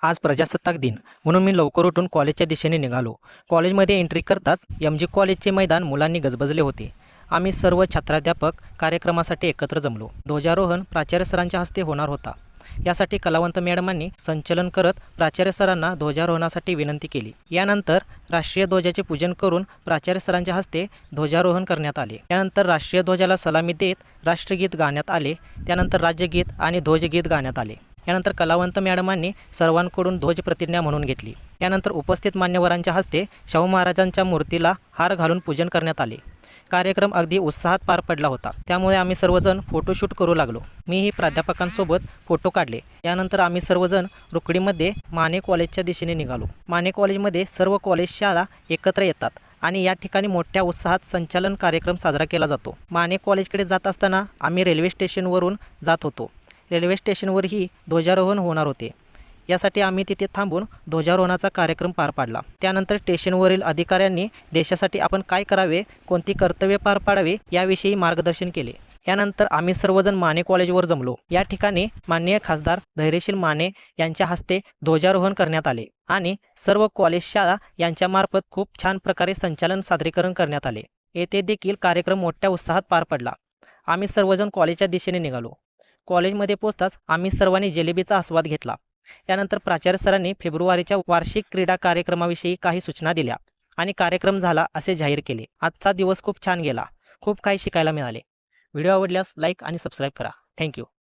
आज प्रजासत्ताक दिन म्हणून मी लवकर उठून कॉलेजच्या दिशेने निघालो. कॉलेजमध्ये एंट्री करताच एम.जी. कॉलेजचे मैदान मुलांनी गजबजले होते. आम्ही सर्व छात्राध्यापक कार्यक्रमासाठी एकत्र जमलो. ध्वजारोहण प्राचार्य सरांच्या हस्ते होणार होता. यासाठी कलावंत मॅडमांनी संचलन करत प्राचार्य सरांना ध्वजारोहणासाठी विनंती केली. यानंतर राष्ट्रीय ध्वजाचे पूजन करून प्राचार्य सरांच्या हस्ते ध्वजारोहण करण्यात आले. यानंतर राष्ट्रीय ध्वजाला सलामी देत राष्ट्रगीत गाण्यात आले. त्यानंतर राज्यगीत आणि ध्वजगीत गाण्यात आले. यानंतर कलावंत मॅडमांनी सर्वांकडून ध्वज प्रतिज्ञा म्हणून घेतली. यानंतर उपस्थित मान्यवरांच्या हस्ते शाहू महाराजांच्या मूर्तीला हार घालून पूजन करण्यात आले. कार्यक्रम अगदी उत्साहात पार पडला होता. त्यामुळे आम्ही सर्वजण फोटोशूट करू लागलो. मीही प्राध्यापकांसोबत फोटो काढले. यानंतर आम्ही सर्वजण रुकडीमध्ये माने कॉलेजच्या दिशेने निघालो. माने कॉलेजमध्ये सर्व कॉलेज शाळा एकत्र येतात आणि या ठिकाणी मोठ्या उत्साहात संचालन कार्यक्रम साजरा केला जातो. माने कॉलेजकडे जात असताना आम्ही रेल्वे स्टेशनवरून जात होतो. रेल्वे स्टेशनवरही ध्वजारोहण होणार होते. यासाठी आम्ही तिथे थांबून ध्वजारोहणाचा कार्यक्रम पार पाडला. त्यानंतर स्टेशनवरील अधिकाऱ्यांनी देशासाठी आपण काय करावे, कोणती कर्तव्ये पार पाडावी याविषयी मार्गदर्शन केले. यानंतर आम्ही सर्वजण माने कॉलेजवर जमलो. या ठिकाणी माननीय खासदार धैर्यशील माने यांच्या हस्ते ध्वजारोहण करण्यात आले आणि सर्व कॉलेज शाळा यांच्यामार्फत खूप छान प्रकारे संचालन सादरीकरण करण्यात आले. येथे देखील कार्यक्रम मोठ्या उत्साहात पार पडला. आम्ही सर्वजण कॉलेजच्या दिशेने निघालो. कॉलेजमध्ये पोहोचताच आम्ही सर्वांनी जिलेबीचा आस्वाद घेतला. यानंतर प्राचार्य सरांनी फेब्रुवारीच्या वार्षिक क्रीडा कार्यक्रमाविषयी काही सूचना दिल्या आणि कार्यक्रम झाला असे जाहीर केले. आजचा दिवस खूप छान गेला. खूप काही शिकायला मिळाले. व्हिडिओ आवडल्यास लाईक आणि सबस्क्राईब करा. थँक्यू.